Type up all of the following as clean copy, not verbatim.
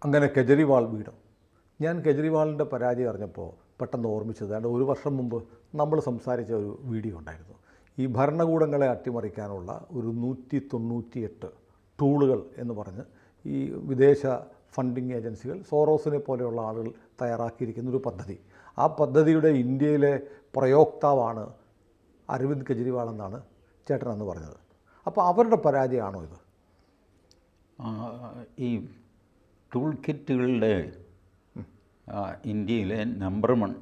അങ്ങനെ കെജ്രിവാൾ വീണു. ഞാൻ കെജ്രിവാളിൻ്റെ പരാജയം അറിഞ്ഞപ്പോൾ പെട്ടെന്ന് ഓർമ്മിച്ചത് ഏതാണ്ട് ഒരു വർഷം മുമ്പ് നമ്മൾ സംസാരിച്ച ഒരു വീഡിയോ ഉണ്ടായിരുന്നു. ഈ ഭരണകൂടങ്ങളെ അട്ടിമറിക്കാനുള്ള ഒരു 198 ടൂളുകൾ എന്ന് പറഞ്ഞ് ഈ വിദേശ ഫണ്ടിങ് ഏജൻസികൾ, സോറോസിനെ പോലെയുള്ള ആളുകൾ തയ്യാറാക്കിയിരിക്കുന്നൊരു പദ്ധതി. ആ പദ്ധതിയുടെ ഇന്ത്യയിലെ പ്രയോക്താവാണ് അരവിന്ദ് കെജ്രിവാൾ എന്നാണ് ചേട്ടൻ അന്ന് പറഞ്ഞത്. അപ്പോൾ അവരുടെ പരാജയമാണോ ഇത്? ഈ ടൂൾ കിറ്റുകളുടെ ഇന്ത്യയിലെ നമ്പർ 1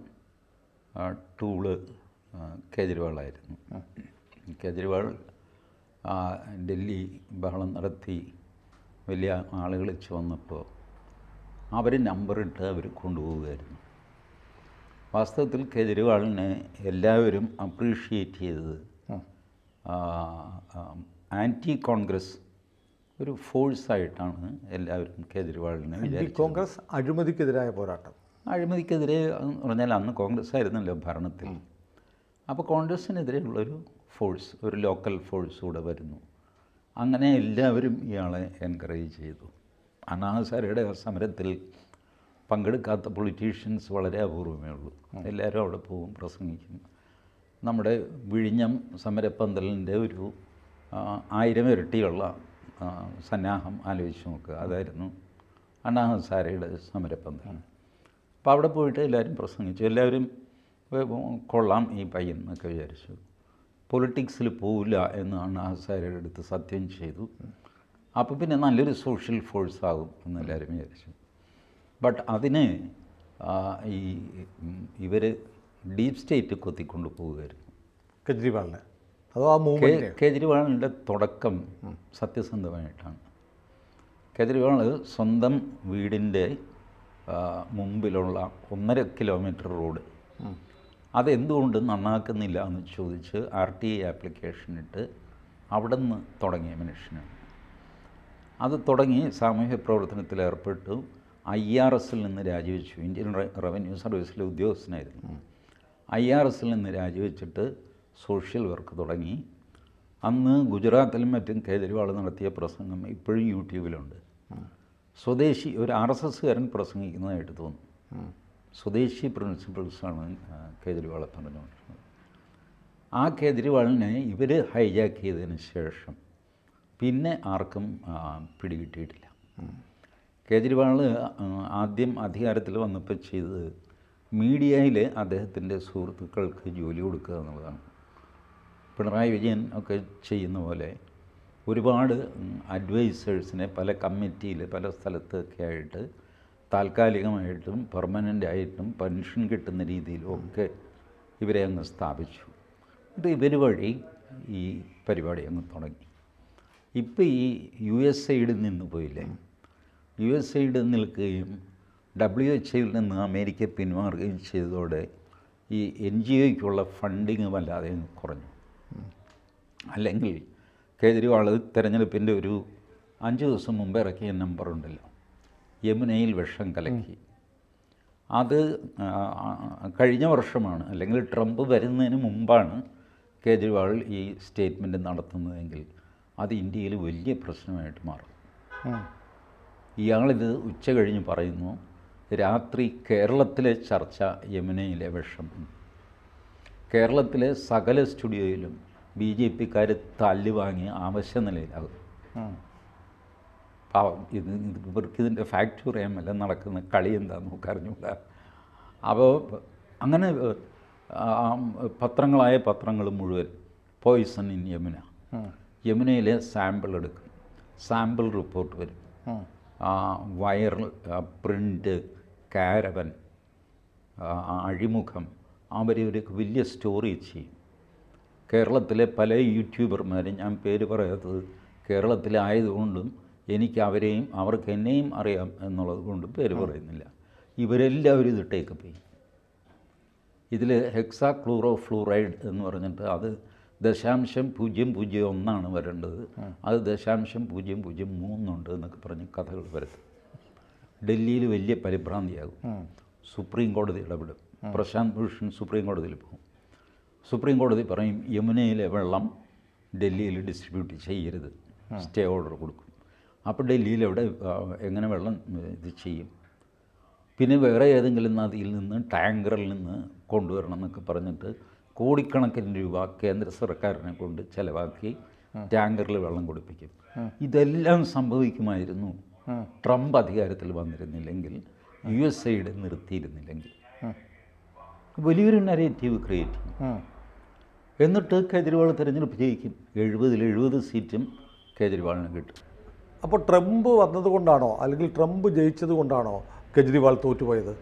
ടൂള് കേജ്രിവാളായിരുന്നു. കേജ്രിവാൾ ഡൽഹി ബഹളം നടത്തി വലിയ ആളുകൾ വന്നപ്പോൾ അവർ നമ്പറിട്ട് അവർ കൊണ്ടുപോവുകയായിരുന്നു. വാസ്തവത്തിൽ കേജ്രിവാളിനെ എല്ലാവരും അപ്രീഷിയേറ്റ് ചെയ്തത് ആൻറ്റി കോൺഗ്രസ് ഒരു ഫോഴ്സായിട്ടാണ് എല്ലാവരും കേജ്രിവാളിനെ വിചാരിച്ചത്. കോൺഗ്രസ് അഴിമതിക്കെതിരായ പോരാട്ടം. അഴിമതിക്കെതിരെ എന്ന് പറഞ്ഞാൽ അന്ന് കോൺഗ്രസ് ആയിരുന്നല്ലോ ഭരണത്തിൽ. അപ്പോൾ കോൺഗ്രസ്സിനെതിരെയുള്ളൊരു ഫോഴ്സ്, ഒരു ലോക്കൽ ഫോഴ്സ് കൂടെ വരുന്നു. അങ്ങനെ എല്ലാവരും ഇയാളെ എൻകറേജ് ചെയ്തു. അണ്ണാ ഹസാരെയുടെ സമരത്തിൽ പങ്കെടുക്കാത്ത പൊളിറ്റീഷ്യൻസ് വളരെ അപൂർവമേ ഉള്ളൂ. എല്ലാവരും അവിടെ പോകും, പ്രസംഗിക്കും. നമ്മുടെ വിഴിഞ്ഞം സമരപ്പന്തലിൻ്റെ ഒരു 1000 ഇരട്ടിയുള്ള സന്നാഹം ആലോചിച്ച് നോക്കുക. അതായിരുന്നു അണ്ണാ ഹസാരെയുടെ സമരപ്പന്തൽ. അപ്പോൾ അവിടെ പോയിട്ട് എല്ലാവരും പ്രസംഗിച്ചു. എല്ലാവരും കൊള്ളാം ഈ പയ്യൻ എന്നൊക്കെ വിചാരിച്ചു. പൊളിറ്റിക്സിൽ പോവില്ല എന്ന് അണ്ണാ ഹസാരെയുടെ അടുത്ത് സത്യം ചെയ്തു. അപ്പോൾ പിന്നെ നല്ലൊരു സോഷ്യൽ ഫോഴ്സ് ആകും എന്നെല്ലാവരും വിചാരിച്ചു. ബട്ട് അതിന് ഇവർ ഡീപ് സ്റ്റേറ്റ് കൊത്തിക്കൊണ്ട് പോവുകയായിരുന്നു കെജ്രിവാളിനെ. അതോ ആ മൂവ്മെൻറ്റ്? കേജ്രിവാളിൻ്റെ തുടക്കം സത്യസന്ധമായിട്ടാണ്. കേജ്രിവാൾ സ്വന്തം വീടിൻ്റെ മുമ്പിലുള്ള 1.5 കിലോമീറ്റർ റോഡ് അതെന്തുകൊണ്ട് നന്നാക്കുന്നില്ല എന്ന് ചോദിച്ച് RTI ആപ്ലിക്കേഷൻ ഇട്ട് അവിടെ നിന്ന് തുടങ്ങിയ മനുഷ്യനാണ്. അത് തുടങ്ങി സാമൂഹ്യ പ്രവർത്തനത്തിൽ ഏർപ്പെട്ടു. IRSൽ നിന്ന് രാജിവെച്ചു. Indian revenue സർവീസിലെ ഉദ്യോഗസ്ഥനായിരുന്നു. IRSൽ നിന്ന് രാജിവെച്ചിട്ട് സോഷ്യൽ വർക്ക് തുടങ്ങി. അന്ന് ഗുജറാത്തിലും മറ്റും കേജ്രിവാൾ നടത്തിയ പ്രസംഗം ഇപ്പോഴും യൂട്യൂബിലുണ്ട്. സ്വദേശി, ഒരു RSSകാരൻ പ്രസംഗിക്കുന്നതായിട്ട് തോന്നും. സ്വദേശി പ്രിൻസിപ്പിൾസാണ് കേജ്രിവാളെ പറഞ്ഞുകൊണ്ടിരുന്നത്. ആ കേജ്രിവാളിനെ ഇവർ ഹൈജാക്ക് ചെയ്തതിന് ശേഷം പിന്നെ ആർക്കും പിടികിട്ടിയിട്ടില്ല. കേജ്രിവാൾ ആദ്യം അധികാരത്തിൽ വന്നപ്പോൾ ചെയ്തത് മീഡിയയിൽ അദ്ദേഹത്തിൻ്റെ സുഹൃത്തുക്കൾക്ക് ജോലി കൊടുക്കുക എന്നുള്ളതാണ്. പിണറായി വിജയൻ ഒക്കെ ചെയ്യുന്ന പോലെ ഒരുപാട് അഡ്വൈസേഴ്സിനെ പല കമ്മിറ്റിയിൽ പല സ്ഥലത്തൊക്കെ ആയിട്ട് താൽക്കാലികമായിട്ടും പെർമനൻ്റായിട്ടും പെൻഷൻ കിട്ടുന്ന രീതിയിലും ഒക്കെ ഇവരെ അങ്ങ് സ്ഥാപിച്ചു. എന്നിട്ട് ഇവർ വഴി ഈ പരിപാടി അങ്ങ് തുടങ്ങി. ഇപ്പോൾ ഈ USAID നിന്ന് പോയില്ലേ, USAID നിൽക്കുകയും WHO നിന്ന് അമേരിക്ക പിന്മാറുകയും ചെയ്തതോടെ ഈ NGOയ്ക്കുള്ള ഫണ്ടിങ് വല്ലാതെ കുറഞ്ഞു. അല്ലെങ്കിൽ കേജ്രിവാൾ തെരഞ്ഞെടുപ്പിൻ്റെ ഒരു 5 ദിവസം മുമ്പ് ഇറക്കിയ നമ്പറുണ്ടല്ലോ, യമുനയിൽ വിഷം കലക്കി, അത് കഴിഞ്ഞ വർഷമാണ്, അല്ലെങ്കിൽ ട്രംപ് വരുന്നതിന് മുമ്പാണ് കേജ്രിവാൾ ഈ സ്റ്റേറ്റ്മെൻറ്റ് നടത്തുന്നതെങ്കിൽ അത് ഇന്ത്യയിൽ വലിയ പ്രശ്നമായിട്ട് മാറും. ഇയാളിത് ഉച്ച കഴിഞ്ഞ് പറയുന്നു, രാത്രി കേരളത്തിലെ ചർച്ച യമുനയിലെ വിഷം. കേരളത്തിലെ സകല സ്റ്റുഡിയോയിലും BJPക്കാർ തല്ല് വാങ്ങി ആവശ്യ നിലയിലാകും. ഇവർക്കിതിൻ്റെ ഫാക്ട് പറയാൻ വല്ല നടക്കുന്ന കളി എന്താണെന്ന് നമുക്ക് അറിഞ്ഞൂടാ. അപ്പോൾ അങ്ങനെ പത്രങ്ങൾ മുഴുവൻ പോയിസൺ ഇൻ യമുന, യമുനയിലെ സാമ്പിൾ എടുക്കും, സാമ്പിൾ റിപ്പോർട്ട് വരും, വൈറൽ പ്രിൻ്റ്, കാരവൻ, അഴിമുഖം, അവരൊരു വലിയ സ്റ്റോറി ചെയ്യും. കേരളത്തിലെ പല യൂട്യൂബർമാരും, ഞാൻ പേര് പറയാത്തത് കേരളത്തിലായതുകൊണ്ടും എനിക്ക് അവരെയും അവർക്ക് എന്നെയും അറിയാം എന്നുള്ളത് കൊണ്ട് പേര് പറയുന്നില്ല, ഇവരെല്ലാവരും ഇത് ടേക്കപ്പ് ചെയ്യും. ഇതിൽ ഹെക്സാക്ലോറോഫ്ലൂറൈഡ് എന്ന് പറഞ്ഞിട്ട് അത് 0.001 വരേണ്ടത്, അത് 0.003 എന്നൊക്കെ പറഞ്ഞ് കഥകൾ വരുത്തും. ഡൽഹിയിൽ വലിയ പരിഭ്രാന്തിയാകും. സുപ്രീം കോടതി ഇടപെടും. പ്രശാന്ത് ഭൂഷൺ സുപ്രീം കോടതിയിൽ പോകും. സുപ്രീം കോടതി പറയും യമുനയിലെ വെള്ളം ഡൽഹിയിൽ ഡിസ്ട്രിബ്യൂട്ട് ചെയ്യരുത്, സ്റ്റേ ഓർഡർ കൊടുക്കും. അപ്പോൾ ഡൽഹിയിൽ എവിടെ എങ്ങനെ വെള്ളം ഇത് ചെയ്യും? പിന്നെ വേറെ ഏതെങ്കിലും നദിയിൽ നിന്ന് ടാങ്കറിൽ നിന്ന് കൊണ്ടുവരണം എന്നൊക്കെ പറഞ്ഞിട്ട് കോടിക്കണക്കിന് രൂപ കേന്ദ്ര സർക്കാരിനെ കൊണ്ട് ചിലവാക്കി ടാങ്കറിൽ വെള്ളം കുടിപ്പിക്കും. ഇതെല്ലാം സംഭവിക്കുമായിരുന്നു ട്രംപ് അധികാരത്തിൽ വന്നിരുന്നില്ലെങ്കിൽ, USAID നിർത്തിയിരുന്നില്ലെങ്കിൽ. വലിയൊരു നരേറ്റീവ് ക്രിയേറ്റ് ചെയ്യും. എന്നിട്ട് കേജ്രിവാൾ തിരഞ്ഞെടുപ്പ് ജയിക്കും. 70 സീറ്റും കേജ്രിവാളിന് കിട്ടും. അപ്പോൾ ട്രംപ് വന്നതുകൊണ്ടാണോ അല്ലെങ്കിൽ ട്രംപ് ജയിച്ചത് കൊണ്ടാണോ കെജ്രിവാൾ തോറ്റുപോയത്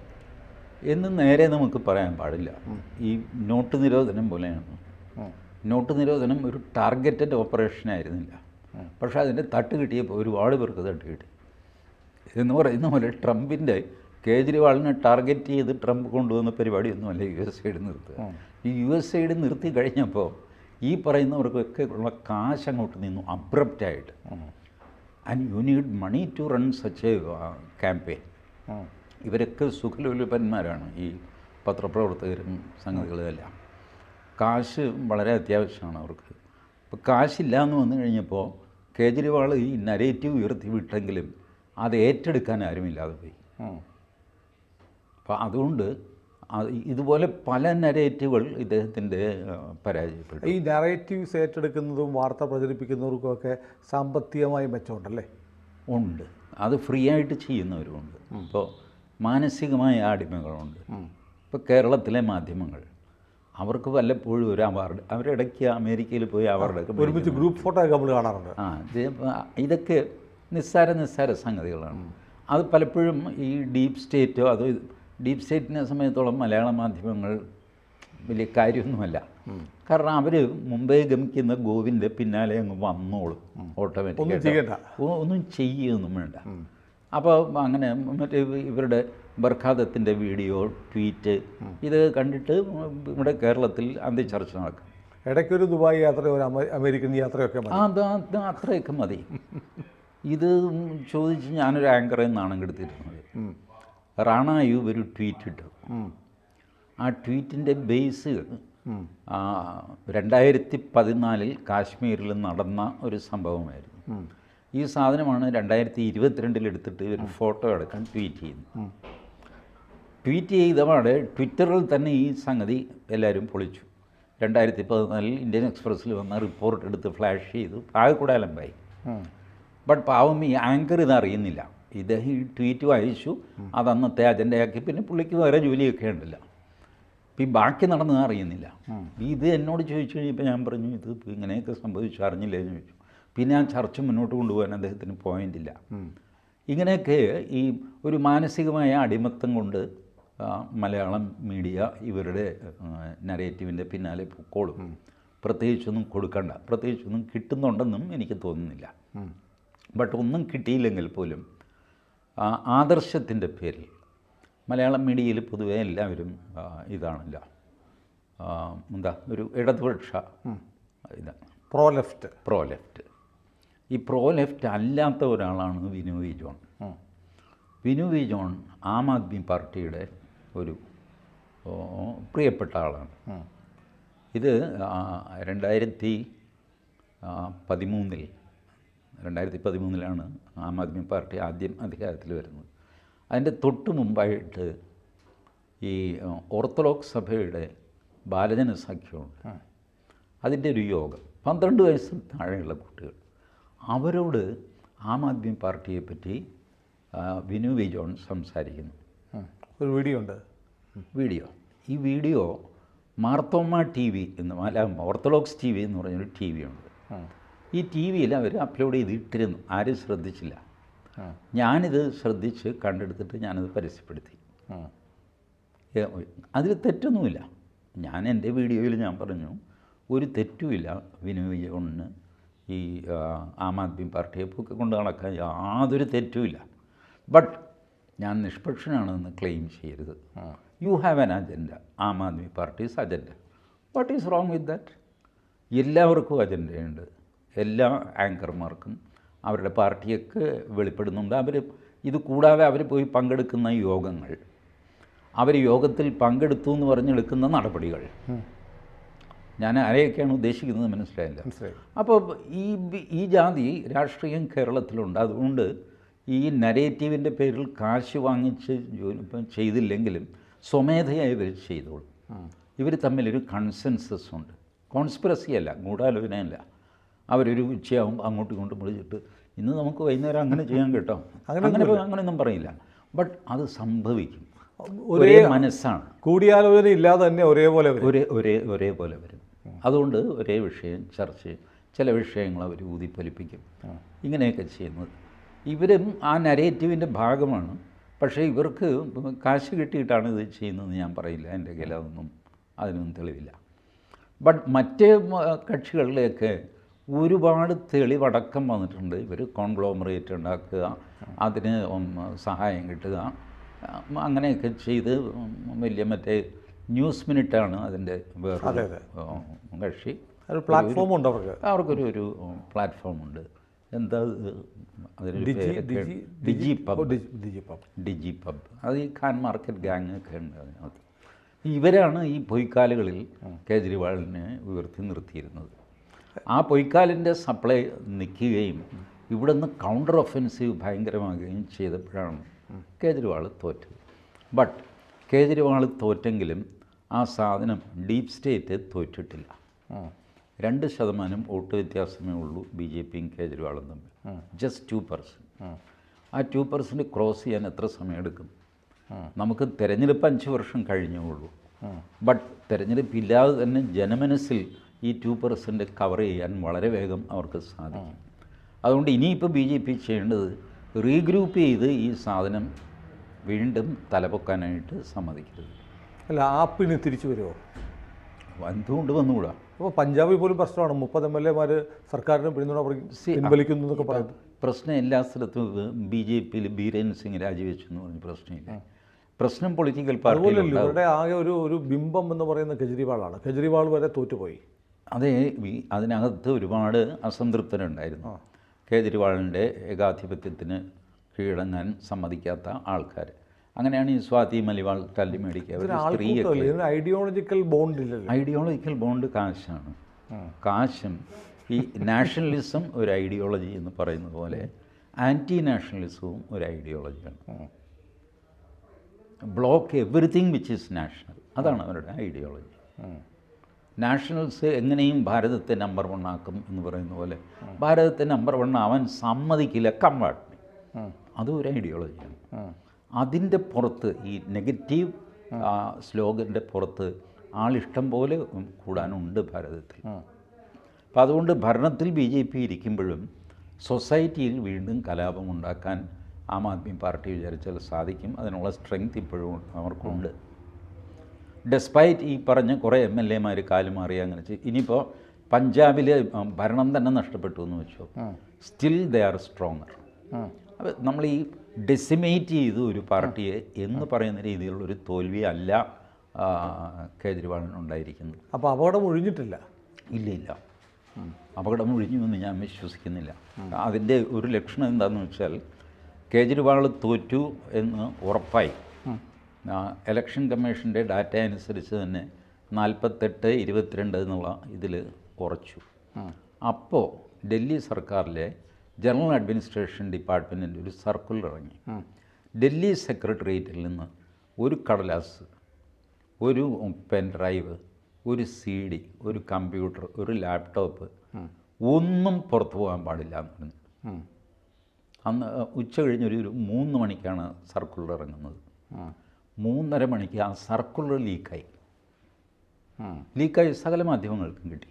എന്ന് നേരെ നമുക്ക് പറയാൻ പാടില്ല. ഈ നോട്ട് നിരോധനം പോലെയാണ്. നോട്ട് നിരോധനം ഒരു ടാർഗറ്റഡ് ഓപ്പറേഷൻ ആയിരുന്നില്ല. പക്ഷേ അതിൻ്റെ തട്ട് കിട്ടിയപ്പോൾ ഒരുപാട് പേർക്ക് തട്ട് കിട്ടി എന്ന് പറയുന്ന പോലെ ട്രംപിൻ്റെ കേജ്രിവാളിനെ ടാർഗറ്റ് ചെയ്ത് ട്രംപ് കൊണ്ടുവന്ന പരിപാടിയൊന്നുമല്ല USAID നിർത്തുക. ഈ USAID നിർത്തി കഴിഞ്ഞപ്പോൾ ഈ പറയുന്നവർക്കൊക്കെ ഉള്ള കാശ് അങ്ങോട്ട് നിന്നു അബ്രപ്റ്റായിട്ട്. And you need money to run such a campaign. ഇവരൊക്കെ സുഖലോലുപന്മാരാണ്, ഈ പത്രപ്രവർത്തകരും സംഗതികളെല്ലാം. കാശ് വളരെ അത്യാവശ്യമാണ് അവർക്ക്. അപ്പോൾ കാശില്ല എന്ന് വന്നു കഴിഞ്ഞപ്പോൾ കേജ്രിവാൾ ഈ നരേറ്റീവ് ഉയർത്തി വിട്ടെങ്കിലും അത് ഏറ്റെടുക്കാൻ ആരുമില്ലാതെ പോയി. അപ്പോൾ അതുകൊണ്ട് ഇതുപോലെ പല നരേറ്റീവുകൾ ഇദ്ദേഹത്തിൻ്റെ പരാജയപ്പെട്ടു. ഈ നരേറ്റീവ്സ് ഏറ്റെടുക്കുന്നതും വാർത്ത പ്രചരിപ്പിക്കുന്നവർക്കുമൊക്കെ സാമ്പത്തികമായി മെച്ചമുണ്ടല്ലേ? ഉണ്ട്. അത് ഫ്രീ ആയിട്ട് ചെയ്യുന്നവരുമുണ്ട്. ഇപ്പോൾ മാനസികമായ അടിമകളുണ്ട്. ഇപ്പോൾ കേരളത്തിലെ മാധ്യമങ്ങൾ അവർക്ക് വല്ലപ്പോഴും ഒരു അവാർഡ്, അവരിടയ്ക്ക് അമേരിക്കയിൽ പോയി അവാർഡൊക്കെ ഒരുമിച്ച് ഗ്രൂപ്പ് ഫോട്ടോ ഒക്കെ നമ്മൾ കാണാറുണ്ട്. ഇതൊക്കെ നിസ്സാര സംഗതികളാണ്. അത് പലപ്പോഴും ഈ ഡീപ്പ് സ്റ്റേറ്റോ ഡീപ്പ് സ്റ്റേറ്റിനെ സംബന്ധിച്ചോളം മലയാള മാധ്യമങ്ങൾ വലിയ കാര്യമൊന്നുമല്ല. കാരണം അവർ മുമ്പേ ഗമിക്കുന്ന ഗോവിൻ്റെ പിന്നാലെ അങ്ങ് വന്നോളും ഓട്ടോമാറ്റിക്കായിട്ട്. ഒന്നും ചെയ്യുകയൊന്നും വേണ്ട. അപ്പോൾ അങ്ങനെ മറ്റേ ഇവരുടെ ബർഖാദത്തിൻ്റെ വീഡിയോ, ട്വീറ്റ് ഇത് കണ്ടിട്ട് ഇവിടെ കേരളത്തിൽ ചർച്ച നടക്കും. ഇടയ്ക്കൊരു ദുബായ് യാത്ര, ഒരു അമേരിക്കൻ യാത്രയൊക്കെ അത്രയൊക്കെ മതി. ഇത് ചോദിച്ച് ഞാനൊരു ആങ്കറിൽ നിന്നാണ് കെടുത്തിരുന്നത്. റാണ അയ്യൂബ് ഒരു ട്വീറ്റ് ഇട്ടു. ആ ട്വീറ്റിൻ്റെ ബേസ് 2014 കാശ്മീരിൽ നടന്ന ഒരു സംഭവമായിരുന്നു. ഈ സാധനമാണ് 2022 എടുത്തിട്ട് ഒരു ഫോട്ടോ എടുക്കാൻ ട്വീറ്റ് ചെയ്യുന്നു. ട്വീറ്റ് ചെയ്തപാടെ ട്വിറ്ററിൽ തന്നെ ഈ സംഗതി എല്ലാവരും പൊളിച്ചു. 2014 ഇന്ത്യൻ എക്സ്പ്രസ്സിൽ വന്ന റിപ്പോർട്ട് എടുത്ത് ഫ്ലാഷ് ചെയ്തു. ആകെ കൂടെ അലമ്പായി. ബട്ട് പാവം ഈ ആങ്കർ ഇതറിയുന്നില്ല. ഇദ്ദേഹം ഈ ട്വീറ്റ് വായിച്ചു, അത് അന്നത്തെ അജണ്ടയാക്കി. പിന്നെ പുള്ളിക്ക് വേറെ ജോലിയൊക്കെ ഉണ്ടല്ലോ. അപ്പം ഈ ബാക്കി നടന്നത് അറിയുന്നില്ല. ഇത് എന്നോട് ചോദിച്ചു കഴിഞ്ഞപ്പോൾ ഞാൻ പറഞ്ഞു, ഇത് ഇങ്ങനെയൊക്കെ സംഭവിച്ചു, അറിഞ്ഞില്ലേ എന്ന് ചോദിച്ചു. പിന്നെ ആ ചർച്ച മുന്നോട്ട് കൊണ്ടുപോകാൻ അദ്ദേഹത്തിന് പോയിൻ്റില്ല. ഇങ്ങനെയൊക്കെ ഈ ഒരു മാനസികമായ അടിമത്തം കൊണ്ട് മലയാളം മീഡിയ ഇവരുടെ നരേറ്റീവിൻ്റെ പിന്നാലെ പൊക്കോളും. പ്രത്യേകിച്ചൊന്നും കൊടുക്കണ്ട, പ്രത്യേകിച്ചൊന്നും കിട്ടുന്നുണ്ടെന്നും എനിക്ക് തോന്നുന്നില്ല. ബട്ട് ഒന്നും കിട്ടിയില്ലെങ്കിൽ പോലും ആദർശത്തിൻ്റെ പേരിൽ മലയാളം മീഡിയയിൽ പൊതുവെ എല്ലാവരും ഇതാണല്ലോ, ഒരു ഇടതുപക്ഷ ഇതാണ്, പ്രോ ലെഫ്റ്റ്. ഈ പ്രോ ലെഫ്റ്റ് അല്ലാത്ത ഒരാളാണ് വിനു വി ജോൺ. വിനു വി ജോൺ ആം ആദ്മി പാർട്ടിയുടെ ഒരു പ്രിയപ്പെട്ട ആളാണ്. ഇത് 2013 ആം ആദ്മി പാർട്ടി ആദ്യം അധികാരത്തിൽ വരുന്നത്. അതിൻ്റെ തൊട്ട് മുമ്പായിട്ട് ഈ ഓർത്തഡോക്സ് സഭയുടെ ബാലജന സഖ്യമുണ്ട്. അതിൻ്റെ ഒരു യോഗം, 12 വയസ്സിന് താഴെയുള്ള കുട്ടികൾ, അവരോട് ആം ആദ്മി പാർട്ടിയെപ്പറ്റി വിനു വി ജോൺ സംസാരിക്കുന്നു. ഒരു വീഡിയോ ഉണ്ട്. ഈ വീഡിയോ മാർത്തോമ TV എന്ന്, ഓർത്തഡോക്സ് TV എന്ന് പറഞ്ഞൊരു TV ഉണ്ട്. ഈ TV-യിൽ അവർ അപ്ലോഡ് ചെയ്ത് ഇട്ടിരുന്നു. ആരും ശ്രദ്ധിച്ചില്ല. ഞാനിത് ശ്രദ്ധിച്ച് കണ്ടെടുത്തിട്ട് ഞാനത് പരസ്യപ്പെടുത്തി. അതിൽ തെറ്റൊന്നുമില്ല. ഞാൻ എൻ്റെ വീഡിയോയിൽ ഞാൻ പറഞ്ഞു, ഒരു തെറ്റുമില്ല വിനു വി ജോണിന് ഈ ആം ആദ്മി പാർട്ടിയെ ഒക്കെ കൊണ്ട് നടക്കാൻ യാതൊരു തെറ്റുമില്ല. ബട്ട് ഞാൻ നിഷ്പക്ഷനാണെന്ന് ക്ലെയിം ചെയ്യരുത്. You have an agenda. Aam Aadmi party's agenda. What is wrong with that? എല്ലാവർക്കും അജണ്ടയുണ്ട്. എല്ലാ ആങ്കർമാർക്കും അവരുടെ പാർട്ടിയൊക്കെ വെളിപ്പെടുന്നുണ്ട്. ഇത് കൂടാതെ അവർ പോയി പങ്കെടുക്കുന്ന യോഗങ്ങൾ, അവർ യോഗത്തിൽ പങ്കെടുത്തു എന്ന് പറഞ്ഞെടുക്കുന്ന നടപടികൾ, ഞാൻ ആരെയൊക്കെയാണ് ഉദ്ദേശിക്കുന്നത് മനസ്സിലായില്ല. മനസ്സിലായി. അപ്പോൾ ഈ ജാതി രാഷ്ട്രീയം കേരളത്തിലുണ്ട്. അതുകൊണ്ട് ഈ നരേറ്റീവിൻ്റെ പേരിൽ കാശ് വാങ്ങിച്ച് ഇപ്പം ചെയ്തില്ലെങ്കിലും സ്വമേധയായി ഇവർ ചെയ്തോളും. ഇവർ തമ്മിലൊരു കൺസെൻസസ് ഉണ്ട്. കോൺസ്പിറസി അല്ല, ഗൂഢാലോചനയല്ല. അവരൊരു ഉച്ചയാകുമ്പോൾ അങ്ങോട്ടും ഇങ്ങോട്ടും വിളിച്ചിട്ട് ഇന്ന് നമുക്ക് വൈകുന്നേരം അങ്ങനെ ചെയ്യാൻ കേട്ടോ, അങ്ങനെയൊന്നും പറയില്ല. ബട്ട് അത് സംഭവിക്കും. ഒരേ മനസ്സാണ്. കൂടിയാലോചന ഇല്ലാതെ തന്നെ ഒരേപോലെ ഒരേപോലെ വരും. അതുകൊണ്ട് ഒരേ വിഷയം ചർച്ച ചെയ്യും. ചില വിഷയങ്ങൾ അവർ ഊതിപ്പൊലിപ്പിക്കും. ഇങ്ങനെയൊക്കെ ചെയ്യുന്നത് ഇവരും ആ നരേറ്റീവിൻ്റെ ഭാഗമാണ്. പക്ഷേ ഇവർക്ക് കാശ് കിട്ടിയിട്ടാണ് ഇത് ചെയ്യുന്നതെന്ന് ഞാൻ പറയില്ല. എൻ്റെ കയ്യിൽ അതിനൊന്നും തെളിവില്ല. ബട്ട് മറ്റേ കക്ഷികളിലേക്ക് ഒരുപാട് തെളിവടക്കം വന്നിട്ടുണ്ട്. ഇവർ കോൺഗ്ലോമറേറ്റ് ഉണ്ടാക്കുക, അതിന് സഹായം കിട്ടുക, അങ്ങനെയൊക്കെ ചെയ്ത് വലിയ മറ്റേ ന്യൂസ് മിനിറ്റാണ് അതിൻ്റെ വേറെ കക്ഷി. പ്ലാറ്റ്ഫോം ഉണ്ട് അവർക്കൊരു പ്ലാറ്റ്ഫോമുണ്ട്. എന്താ അതിന് ഡിജി പബ്. അത് ഈ ഖാൻ മാർക്കറ്റ് ഗാങ് ഒക്കെ ഉണ്ട് അതിനകത്ത്. ഇവരാണ് ഈ പൊയ്ക്കാലുകളിൽ കേജ്രിവാളിനെ ഉയർത്തി നിർത്തിയിരുന്നത്. ആ പൊയ്ക്കാലിൻ്റെ സപ്ലൈ നിൽക്കുകയും ഇവിടെ നിന്ന് കൗണ്ടർ ഒഫൻസീവ് ഭയങ്കരമാകുകയും ചെയ്തപ്പോഴാണ് കേജ്രിവാൾ തോറ്റത്. ബട്ട് കേജ്രിവാൾ തോറ്റെങ്കിലും ആ സാധനം ഡീപ് സ്റ്റേറ്റ് തോറ്റിട്ടില്ല. 2% വോട്ട് വ്യത്യാസമേ ഉള്ളൂ BJPയും കേജ്രിവാളും തമ്മിൽ. ജസ്റ്റ് 2%. ആ 2% ക്രോസ് ചെയ്യാൻ എത്ര സമയമെടുക്കും? നമുക്ക് തിരഞ്ഞെടുപ്പ് 5 വർഷം കഴിഞ്ഞേ ഉള്ളൂ. ബട്ട് തിരഞ്ഞെടുപ്പില്ലാതെ തന്നെ ജനമനസ്സിൽ ഈ 2% കവർ ചെയ്യാൻ വളരെ വേഗം അവർക്ക് സാധിക്കും. അതുകൊണ്ട് ഇനിയിപ്പോൾ BJP ചെയ്യേണ്ടത് റീഗ്രൂപ്പ് ചെയ്ത് ഈ സാധനം വീണ്ടും തലപൊക്കാനായിട്ട് സമ്മതിക്കരുത്. അല്ല, ആപ്പിന് തിരിച്ചു വരുമോ? എന്തുകൊണ്ട് വന്നുകൂടാ? അപ്പോൾ പഞ്ചാബിൽ പോലും പ്രശ്നമാണ്. 30 MLA സർക്കാരിന് പിന്തുണ പിൻവലിക്കുന്നു എന്നൊക്കെ പറയുന്നു. പ്രശ്നം എല്ലാ സ്ഥലത്തും BJPയിൽ ബീരേൻ സിംഗ് രാജിവെച്ചു എന്ന് പറഞ്ഞ് പ്രശ്നമില്ല. പ്രശ്നം പൊളിറ്റിക്കൽ പാർട്ടിയിലല്ല. ഇവരുടെ ആകെ ഒരു ബിംബം എന്ന് പറയുന്ന കേജ്രിവാളാണ്. കേജ്രിവാൾ വരെ തോറ്റുപോയി. അതേ, അതിനകത്ത് ഒരുപാട് അസംതൃപ്തരുണ്ടായിരുന്നു. കേജ്രിവാളിൻ്റെ ഏകാധിപത്യത്തിന് കീഴടങ്ങാൻ സമ്മതിക്കാത്ത ആൾക്കാർ. അങ്ങനെയാണ് ഈ സ്വാതി മലിവാൾ തല്ലി മേടിക്കുക. ഐഡിയോളജിക്കൽ ബോണ്ട് ഇല്ലല്ലോ. ഐഡിയോളജിക്കൽ ബോണ്ട് കാശാണ്. കാശും ഈ നാഷണലിസം ഒരു ഐഡിയോളജി എന്ന് പറയുന്നത് പോലെ ആൻറ്റി നാഷണലിസവും ഒരു ഐഡിയോളജിയാണ്. Block everything which is national, അതാണ് അവരുടെ ഐഡിയോളജി. നാഷണൽസ് എങ്ങനെയും ഭാരതത്തെ നമ്പർ 1 ആക്കും എന്ന് പറയുന്ന പോലെ ഭാരതത്തെ നമ്പർ 1 ആവാൻ സമ്മതിക്കില്ല. കമ്പാർട്ട് അതും ഒരു ഐഡിയോളജിയാണ്. അതിൻ്റെ പുറത്ത് ഈ നെഗറ്റീവ് സ്ലോഗൻ്റെ പുറത്ത് ആളിഷ്ടം പോലെ കൂടാനുണ്ട് ഭാരതത്തിൽ. അപ്പം അതുകൊണ്ട് ഭരണത്തിൽ BJP ഇരിക്കുമ്പോഴും സൊസൈറ്റിയിൽ വീണ്ടും കലാപമുണ്ടാക്കാൻ ആം ആദ്മി പാർട്ടി വിചാരിച്ചാൽ സാധിക്കും. അതിനുള്ള സ്ട്രെങ്ത് ഇപ്പോഴും അവർക്കുണ്ട്. ഡെസ്പൈറ്റ് ഈ പറഞ്ഞ കുറേ MLA കാലുമാറി അങ്ങനെ ഇനിയിപ്പോൾ പഞ്ചാബിൽ ഭരണം തന്നെ നഷ്ടപ്പെട്ടു എന്ന് വെച്ചോ, സ്റ്റിൽ ദേ ആർ സ്ട്രോങ്ങർ. അപ്പോൾ നമ്മൾ ഈ ഡെസിമേറ്റ് ചെയ്തു ഒരു പാർട്ടിയെ എന്ന് പറയുന്ന രീതിയിലുള്ളൊരു തോൽവി അല്ല കേജ്രിവാളിനുണ്ടായിരിക്കുന്നത്. അപ്പോൾ അപകടം ഒഴിഞ്ഞിട്ടില്ല. ഇല്ല, അപകടം ഒഴിഞ്ഞുവെന്ന് ഞാൻ വിശ്വസിക്കുന്നില്ല. അതിൻ്റെ ഒരു ലക്ഷണം എന്താണെന്ന് വെച്ചാൽ കേജ്രിവാൾ തോറ്റു എന്ന് ഉറപ്പായി. ഇലക്ഷൻ കമ്മീഷൻ്റെ ഡാറ്റ അനുസരിച്ച് തന്നെ 48-22 എന്നുള്ള ഇതിൽ കുറച്ചു. അപ്പോൾ ഡൽഹി സർക്കാരിലെ ജനറൽ അഡ്മിനിസ്ട്രേഷൻ ഡിപ്പാർട്ട്മെൻറ്റിൻ്റെ ഒരു സർക്കുലർ ഇറങ്ങി. ഡൽഹി സെക്രട്ടേറിയറ്റിൽ നിന്ന് ഒരു കടലാസ്, ഒരു പെൻ ഡ്രൈവ്, ഒരു CD, ഒരു കമ്പ്യൂട്ടർ, ഒരു ലാപ്ടോപ്പ് ഒന്നും പുറത്തു പോകാൻ പാടില്ല എന്ന് പറഞ്ഞു. അന്ന് ഉച്ച കഴിഞ്ഞൊരു 3 മണിക്കാണ് സർക്കുലർ ഇറങ്ങുന്നത്. 3:30 മണിക്ക് ആ സർക്കുലർ ലീക്കായി സകല മാധ്യമങ്ങൾക്കും കിട്ടി.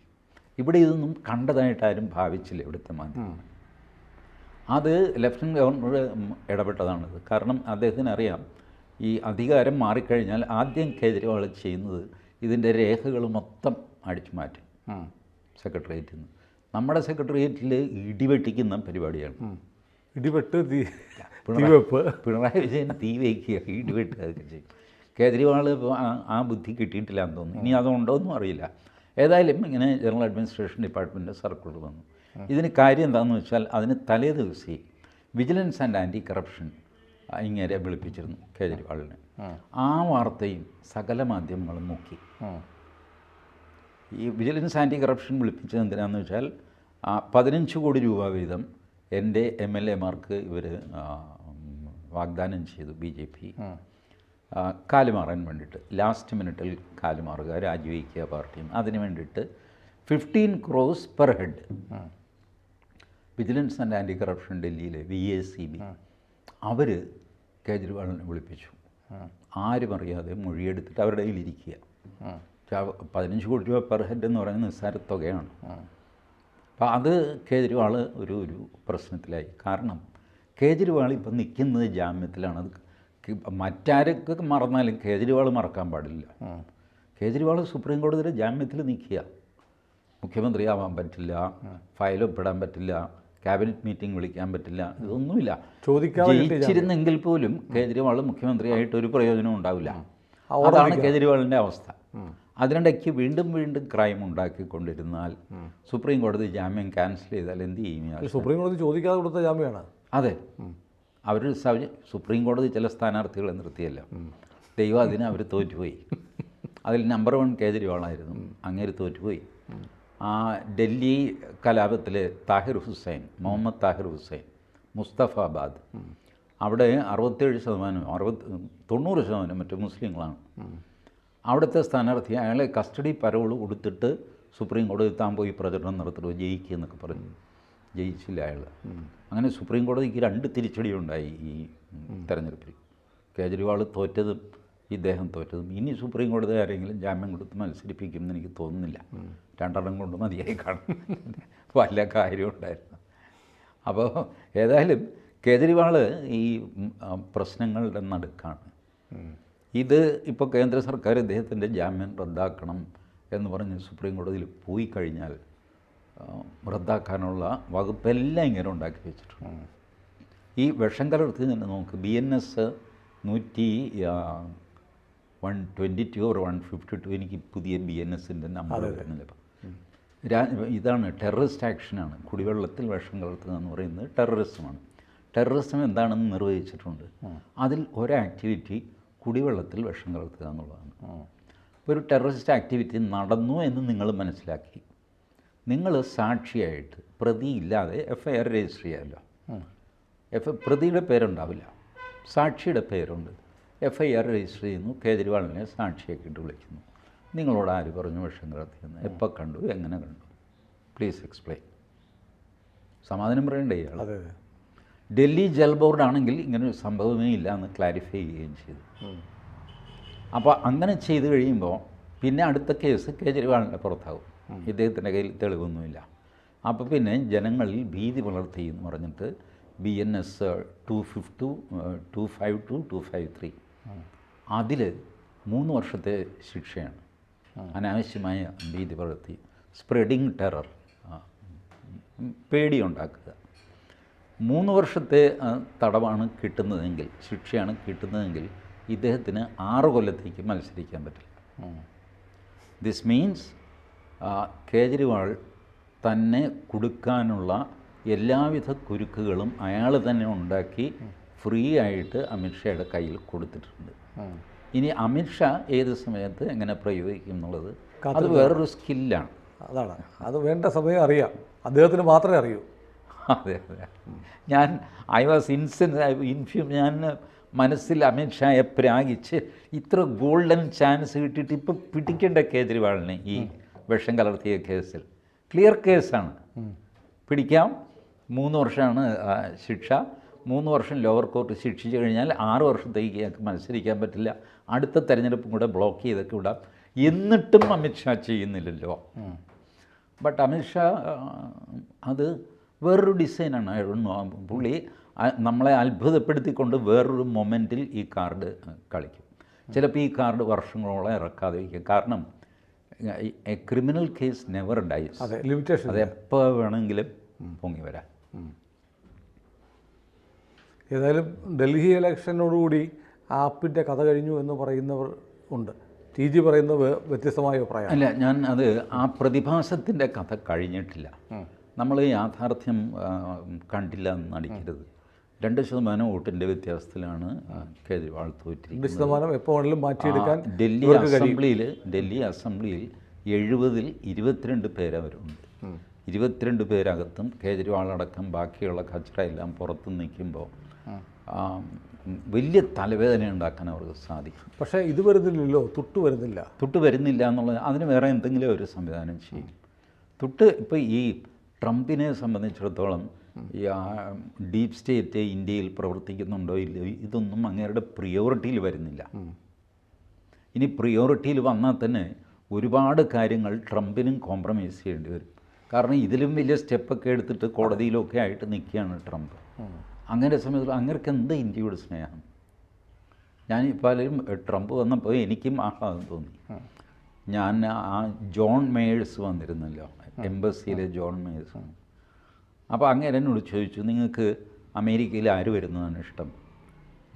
ഇവിടെ ഇതൊന്നും കണ്ടതായിട്ട് ആരും ഭാവിച്ചില്ല ഇവിടുത്തെ മാധ്യമങ്ങൾ. അത് ലഫ്റ്റനൻറ്റ് ഗവർണർ ഇടപെട്ടതാണിത്. കാരണം അദ്ദേഹത്തിന് അറിയാം ഈ അധികാരം മാറിക്കഴിഞ്ഞാൽ ആദ്യം കേജ്രിവാൾ ചെയ്യുന്നത് ഇതിൻ്റെ രേഖകൾ മൊത്തം അടിച്ചു മാറ്റും സെക്രട്ടേറിയറ്റിൽ നിന്ന്. നമ്മുടെ സെക്രട്ടേറിയറ്റിൽ ഇടിവെട്ടിക്കുന്ന പരിപാടിയാണ്. പിണറായി വിജയൻ തീ വയ്ക്കുക, ഇടിവെട്ടുക ഒക്കെ ചെയ്യും. കേജ്രിവാൾ ആ ബുദ്ധി കിട്ടിയിട്ടില്ല എന്ന് തോന്നുന്നു. ഇനി അതുണ്ടോയെന്നും അറിയില്ല. ഏതായാലും ഇങ്ങനെ ജനറൽ അഡ്മിനിസ്ട്രേഷൻ ഡിപ്പാർട്ട്മെൻറ്റിൻ്റെ സർക്കുലർ വന്നു. ഇതിന് കാര്യം എന്താണെന്ന് വെച്ചാൽ അതിന് തലേ ദിവസം വിജിലൻസ് ആൻഡ് ആൻറ്റി കറപ്ഷൻ ഇങ്ങനെ വിളിപ്പിച്ചിരുന്നു കേജ്രിവാളിനെ. ആ വാർത്തയും സകല മാധ്യമങ്ങളും മുക്കി. ഈ വിജിലൻസ് ആൻറ്റി കറപ്ഷൻ വിളിപ്പിച്ചത് എന്തിനാണെന്ന് വെച്ചാൽ 15 കോടി രൂപ വീതം എൻ്റെ MLA-മാർക്ക് ഇവർ വാഗ്ദാനം ചെയ്തു BJP കാലുമാറാൻ വേണ്ടിയിട്ട്. ലാസ്റ്റ് മിനിറ്റിൽ കാലുമാറുക, രാജിവെക്കുക പാർട്ടിയും. അതിന് വേണ്ടിയിട്ട് 15 crores per head vigilance and anti corruption ഡൽഹിയിലെ VACB അവർ കേജ്രിവാളിനെ വിളിപ്പിച്ചു. ആരും അറിയാതെ മൊഴിയെടുത്തിട്ട് അവരുടെ കയ്യിലിരിക്കുക. 15 കോടി രൂപ പെർ ഹെഡ് എന്ന് പറയുന്നത് നിസ്സാര തുകയാണ്. അപ്പോൾ അത് കേജ്രിവാൾ ഒരു പ്രശ്നത്തിലായി. കാരണം കേജ്രിവാൾ ഇപ്പം നിൽക്കുന്നത് ജാമ്യത്തിലാണ്. അത് മറ്റാരൊക്കെ മറന്നാലും കേജ്രിവാൾ മറക്കാൻ പാടില്ല. കേജ്രിവാൾ സുപ്രീം കോടതിയുടെ ജാമ്യത്തിൽ നിൽക്കുക. മുഖ്യമന്ത്രിയാവാൻ പറ്റില്ല, ഫയൽ ഒപ്പിടാൻ പറ്റില്ല, ക്യാബിനറ്റ് മീറ്റിംഗ് വിളിക്കാൻ പറ്റില്ല, ഇതൊന്നുമില്ല. ജയിച്ചിരുന്നെങ്കിൽ പോലും കേജ്രിവാൾ മുഖ്യമന്ത്രിയായിട്ട് ഒരു പ്രയോജനം ഉണ്ടാവില്ല. അതാണ് കേജ്രിവാളിൻ്റെ അവസ്ഥ. അതിനിടയ്ക്ക് വീണ്ടും ക്രൈം ഉണ്ടാക്കിക്കൊണ്ടിരുന്നാൽ സുപ്രീം കോടതി ജാമ്യം ക്യാൻസൽ ചെയ്താൽ എന്ത് ചെയ്യും? സുപ്രീം കോടതി ചോദിക്കാതെ കൊടുത്ത ജാമ്യമാണ്. അതെ, അവർ സുപ്രീം കോടതി ചില സ്ഥാനാർത്ഥികളെ നിർത്തിയല്ല. ദൈവം അതിന് അവർ തോറ്റുപോയി. അതിൽ നമ്പർ 1 കേജ്രിവാളായിരുന്നു. അങ്ങേര് തോറ്റുപോയി. ഡൽഹി കലാപത്തിലെ മുഹമ്മദ് താഹിർ ഹുസൈൻ, മുസ്തഫാബാദ്, അവിടെ 67% 90% മറ്റു മുസ്ലിങ്ങളാണ്. അവിടുത്തെ സ്ഥാനാർത്ഥി അയാളെ കസ്റ്റഡി പരോൾ കൊടുത്തിട്ട് സുപ്രീം കോടതി താൻ പോയി പ്രചരണം നടത്തുക, ജയിക്കുക എന്നൊക്കെ പറഞ്ഞു. ജയിച്ചില്ല അയാൾ. അങ്ങനെ സുപ്രീം കോടതിക്ക് 2 തിരിച്ചടിയുണ്ടായി ഈ തെരഞ്ഞെടുപ്പിൽ. കേജ്രിവാൾ തോറ്റതും ഇദ്ദേഹം തോറ്റതും. ഇനി സുപ്രീം കോടതി ആരെങ്കിലും ജാമ്യം കൊടുത്ത് മത്സരിപ്പിക്കുമെന്ന് എനിക്ക് തോന്നുന്നില്ല. 2 കൊണ്ട് മതിയായി കാണും. വല്ല കാര്യവും ഉണ്ടായിരുന്നു. അപ്പോൾ ഏതായാലും കേജ്രിവാൾ ഈ പ്രശ്നങ്ങളുടെ നടുക്കാണ്. ഇത് ഇപ്പോൾ കേന്ദ്ര സർക്കാർ ഇദ്ദേഹത്തിൻ്റെ ജാമ്യം റദ്ദാക്കണം എന്ന് പറഞ്ഞ് സുപ്രീം കോടതിയിൽ പോയി കഴിഞ്ഞാൽ റദ്ദാക്കാനുള്ള വകുപ്പെല്ലാം ഇങ്ങനെ ഉണ്ടാക്കി വെച്ചിട്ടുണ്ട്. ഈ വിഷം കലർത്തി തന്നെ നോക്ക്. BNS 122 or 152, എനിക്ക് പുതിയ BNSൻ്റെ നമ്പർ വരുന്നില്ല. ഇതാണ് ടെററിസ്റ്റ് ആക്ഷനാണ്. കുടിവെള്ളത്തിൽ വിഷം കലർത്തുക എന്ന് പറയുന്നത് ടെററിസമാണ്. ടെററിസം എന്താണെന്ന് നിർവഹിച്ചിട്ടുണ്ട്. അതിൽ ഒരാക്ടിവിറ്റി കുടിവെള്ളത്തിൽ വിഷം കലർത്തുക എന്നുള്ളതാണ്. ഒരു ടെററിസ്റ്റ് ആക്ടിവിറ്റി നടന്നു എന്ന് നിങ്ങൾ മനസ്സിലാക്കി, നിങ്ങൾ സാക്ഷിയായിട്ട് പ്രതിയില്ലാതെ FIR രജിസ്റ്റർ ചെയ്യാമല്ലോ. പ്രതിയുടെ പേരുണ്ടാവില്ല, സാക്ഷിയുടെ പേരുണ്ട്. FIR രജിസ്റ്റർ ചെയ്യുന്നു, കേജ്രിവാളിനെ സാക്ഷിയാക്കിയിട്ട് വിളിക്കുന്നു. നിങ്ങളോട് ആര് പറഞ്ഞു വിഷം കലർത്തിയെന്ന്? എപ്പോൾ കണ്ടു? എങ്ങനെ കണ്ടു? Please explain. സമാധാനം പറയണ്ടേ ഇയാൾ? ഡൽഹി ജൽ ബോർഡാണെങ്കിൽ ഇങ്ങനൊരു സംഭവമേ ഇല്ല എന്ന് ക്ലാരിഫൈ ചെയ്യുകയും ചെയ്തു. അപ്പോൾ അങ്ങനെ ചെയ്ത് കഴിയുമ്പോൾ പിന്നെ അടുത്ത കേസ് കേജ്രിവാളിൻ്റെ പുറത്താവും. ഇദ്ദേഹത്തിൻ്റെ കയ്യിൽ തെളിവൊന്നുമില്ല. അപ്പോൾ പിന്നെ ജനങ്ങളിൽ ഭീതി വളർത്തി എന്ന് പറഞ്ഞിട്ട് BNS 252, 252, 253 അതിൽ 3 വർഷത്തെ ശിക്ഷയാണ്. അനാവശ്യമായ ഭീതി വളർത്തി, സ്പ്രെഡിങ് ടെറർ, പേടിയുണ്ടാക്കുക. 3 വർഷത്തെ തടവാണ് കിട്ടുന്നതെങ്കിൽ, ശിക്ഷയാണ് കിട്ടുന്നതെങ്കിൽ ഇദ്ദേഹത്തിന് 6 കൊല്ലത്തേക്ക് മത്സരിക്കാൻ പറ്റില്ല. ദിസ് മീൻസ് കേജ്രിവാൾ തന്നെ കൊടുക്കാനുള്ള എല്ലാവിധ കുരുക്കുകളും അയാൾ തന്നെ ഉണ്ടാക്കി ഫ്രീ ആയിട്ട് അമിത്ഷായുടെ കയ്യിൽ കൊടുത്തിട്ടുണ്ട്. ഇനി അമിത്ഷാ ഏത് സമയത്ത് എങ്ങനെ പ്രയോഗിക്കും എന്നുള്ളത് അത് വേറൊരു സ്കില്ലാണ്. അതാണ്, അത് വേണ്ട സമയം അറിയാം, അദ്ദേഹത്തിന് മാത്രമേ അറിയൂ. അതെ. ഞാൻ ഞാൻ മനസ്സിൽ അമിത്ഷായെ പ്രാഗിച്ച് ഇത്ര ഗോൾഡൻ ചാൻസ് കിട്ടിയിട്ട് ഇപ്പോൾ പിടിക്കേണ്ട കേജ്രിവാളിനെ ഈ വിഷം കലർത്തിയ കേസിൽ. ക്ലിയർ കേസാണ്, പിടിക്കാം. 3 വർഷമാണ് ശിക്ഷ. 3 വർഷം ലോവർ കോർട്ട് ശിക്ഷിച്ചു കഴിഞ്ഞാൽ 6 വർഷത്തേക്ക് ഞങ്ങൾക്ക് മത്സരിക്കാൻ പറ്റില്ല. അടുത്ത തെരഞ്ഞെടുപ്പും കൂടെ ബ്ലോക്ക് ചെയ്തൊക്കെ വിടാം. എന്നിട്ടും അമിത്ഷാ ചെയ്യുന്നില്ലല്ലോ. ബട്ട് അമിത്ഷാ അത് വേറൊരു ഡിസൈനാണ്. പുള്ളി നമ്മളെ അത്ഭുതപ്പെടുത്തിക്കൊണ്ട് വേറൊരു മൊമെൻറ്റിൽ ഈ കാർഡ് കളിക്കും. ചിലപ്പോൾ ഈ കാർഡ് വർഷങ്ങളോളം ഇറക്കാതെ വയ്ക്കും. കാരണം ക്രിമിനൽ കേസ് നെവർ ഡൈസ്. അത് എപ്പോൾ വേണമെങ്കിലും പൊങ്ങി വരാം. ഏതായാലും ഡൽഹി ഇലക്ഷനോടുകൂടി ആപ്പിൻ്റെ കഥ കഴിഞ്ഞു എന്ന് പറയുന്നവർ ഉണ്ട്. TG പറയുന്നത് വ്യത്യസ്തമായ അഭിപ്രായം. അല്ല, ഞാൻ അത് ആ പ്രതിഭാസത്തിൻ്റെ കഥ കഴിഞ്ഞിട്ടില്ല. നമ്മൾ യാഥാർത്ഥ്യം കണ്ടില്ല എന്ന് നടിക്കരുത്. 2% വോട്ടിൻ്റെ വ്യത്യാസത്തിലാണ് കേജ്രിവാൾ തോറ്റിരിക്കുന്നത്. 2% എപ്പോൾ വേണമെങ്കിലും മാറ്റിയെടുക്കാൻ ഡൽഹി അസംബ്ലിയിൽ 70-ൽ 22 പേരവരുണ്ട്. 22 പേരകത്തും കേജ്രിവാൾ അടക്കം ബാക്കിയുള്ള കച്ചറ എല്ലാം പുറത്ത് നിൽക്കുമ്പോൾ വലിയ തലവേദന ഉണ്ടാക്കാൻ അവർക്ക് സാധിക്കും. പക്ഷേ ഇത് വരുന്നില്ലല്ലോ, തുട്ട് വരുന്നില്ല എന്നുള്ളത് അതിന് വേറെ എന്തെങ്കിലും ഒരു സംവിധാനം ചെയ്യും. ഇപ്പോൾ ഈ ട്രംപിനെ സംബന്ധിച്ചിടത്തോളം ഈ ഡീപ് സ്റ്റേറ്റ് ഇന്ത്യയിൽ പ്രവർത്തിക്കുന്നുണ്ടോ ഇല്ലയോ ഇതൊന്നും അങ്ങേരുടെ പ്രിയോറിറ്റിയിൽ വരുന്നില്ല. ഇനി പ്രിയോറിറ്റിയിൽ വന്നാൽ തന്നെ ഒരുപാട് കാര്യങ്ങൾ ട്രംപിനും കോംപ്രമൈസ് ചെയ്യേണ്ടി വരും. കാരണം ഇതിലും വലിയ സ്റ്റെപ്പൊക്കെ എടുത്തിട്ട് കോടതിയിലൊക്കെ ആയിട്ട് നിൽക്കുകയാണ് ട്രംപ്. അങ്ങനെ സമയത്ത് അങ്ങേർക്ക് എന്ത് ഇന്ത്യയോട് സ്നേഹം? ഞാൻ പലരും ട്രംപ് വന്നപ്പോൾ എനിക്കും ആഹ്ലാദം തോന്നി. ഞാൻ ആ ജോൺ മേയേഴ്സ് വന്നിരുന്നല്ലോ, എംബസിയിലെ ജോൺ മേയേഴ്സ്. അപ്പോൾ അങ്ങനെ എന്നോട് ചോദിച്ചു, നിങ്ങൾക്ക് അമേരിക്കയിൽ ആര് വരുന്നതാണ് ഇഷ്ടം?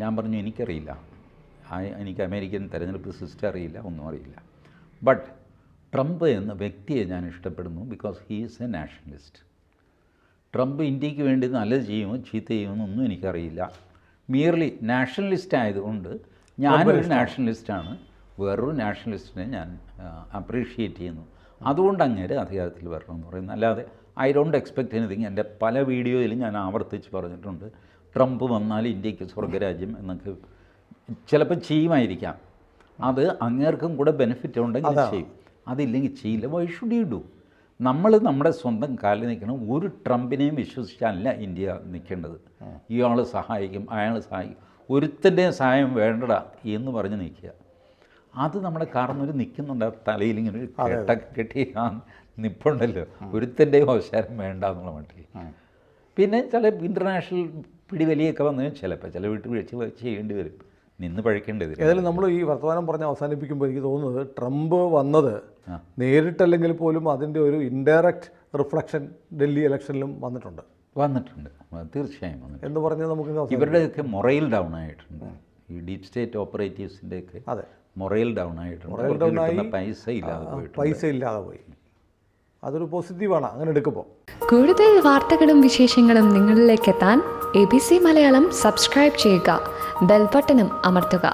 ഞാൻ പറഞ്ഞു എനിക്കറിയില്ല, എനിക്ക് അമേരിക്കൻ തെരഞ്ഞെടുപ്പ് സിസ്റ്റം അറിയില്ല, ഒന്നും അറിയില്ല. ബട്ട് ട്രംപ് എന്ന വ്യക്തിയെ ഞാൻ ഇഷ്ടപ്പെടുന്നു because he is A nationalist. Trump ഇന്ത്യക്ക് വേണ്ടി നല്ലത് ചെയ്യുമോ ചീത്ത ചെയ്യുമോ എന്നൊന്നും എനിക്കറിയില്ല. മിയർലി നാഷണലിസ്റ്റ് ആയതുകൊണ്ട് ഞാനൊരു നാഷണലിസ്റ്റാണ്, വേറൊരു നാഷണലിസ്റ്റിനെ ഞാൻ അപ്രീഷിയേറ്റ് ചെയ്യുന്നു. അതുകൊണ്ട് അങ്ങേരെ അധികാരത്തിൽ വരണമെന്ന് പറയുന്നു. അല്ലാതെ ഐ ഡോണ്ട് എക്സ്പെക്റ്റ് എനിത്തിങ്. എൻ്റെ പല വീഡിയോയിലും ഞാൻ ആവർത്തിച്ച് പറഞ്ഞിട്ടുണ്ട്, ട്രംപ് വന്നാൽ ഇന്ത്യക്ക് സ്വർഗരാജ്യം എന്നൊക്കെ ചിലപ്പോൾ ചെയ്യുമായിരിക്കാം. അത് അങ്ങേർക്കും കൂടെ ബെനിഫിറ്റ് ഉണ്ടെങ്കിൽ ചെയ്യും, അതില്ലെങ്കിൽ ചെയ്യില്ല. Why should you do? നമ്മൾ നമ്മുടെ സ്വന്തം കാലിൽ നിൽക്കണം. ഒരു ട്രംപിനെയും വിശ്വസിച്ചല്ല ഇന്ത്യ നിൽക്കേണ്ടത്. ഇയാൾ സഹായിക്കും, അയാൾ സഹായിക്കും, ഒരുത്തൻ്റെയും സഹായം വേണ്ടടാ എന്ന് പറഞ്ഞ് നിൽക്കുക. അത് നമ്മുടെ കാർന്നൊരു നിൽക്കുന്നുണ്ട്, തലയിൽ ഇങ്ങനെ ഒരു കെട്ടി നിൽപ്പുണ്ടല്ലോ, ഒരുത്തൻ്റെയും അവസരം വേണ്ട എന്നുള്ള മട്ടിൽ. പിന്നെ ചില ഇൻ്റർനാഷണൽ പിടിവലിയൊക്കെ വന്നതിന് ചിലപ്പോൾ ചില വീട്ടുവീഴ്ച ചെയ്യേണ്ടി വരും, നിന്ന് പഴിക്കേണ്ടത്. ഏതായാലും നമ്മൾ ഈ വർത്തമാനം പറഞ്ഞ് അവസാനിപ്പിക്കുമ്പോൾ എനിക്ക് തോന്നുന്നത് ട്രംപ് വന്നത് നേരിട്ടല്ലെങ്കിൽ പോലും അതിൻ്റെ ഒരു ഇൻഡയറക്റ്റ് റിഫ്ലക്ഷൻ ഡൽഹി ഇലക്ഷനിലും വന്നിട്ടുണ്ട് തീർച്ചയായും വന്നിട്ടുണ്ട്. എന്ന് പറഞ്ഞാൽ നമുക്ക് ഇവരുടെയൊക്കെ മൊറയിൽ ഡൗൺ ആയിട്ടുണ്ട്. ഈ ഡീപ് സ്റ്റേറ്റ് ഓപ്പറേറ്റീവ്സിൻ്റെയൊക്കെ അതെ മൊറയിൽ ഡൗൺ ആയിട്ടുണ്ട്. പൈസ ഇല്ലാതെ പോയി. അതൊരു പോസിറ്റീവാണ് അങ്ങനെ എടുക്കുമ്പോൾ. കൂടുതൽ വാർത്തകളും വിശേഷങ്ങളും നിങ്ങളിലേക്ക് എത്താൻ ABC മലയാളം സബ്സ്ക്രൈബ് ചെയ്യുക, ബെൽ ബട്ടണും അമർത്തുക.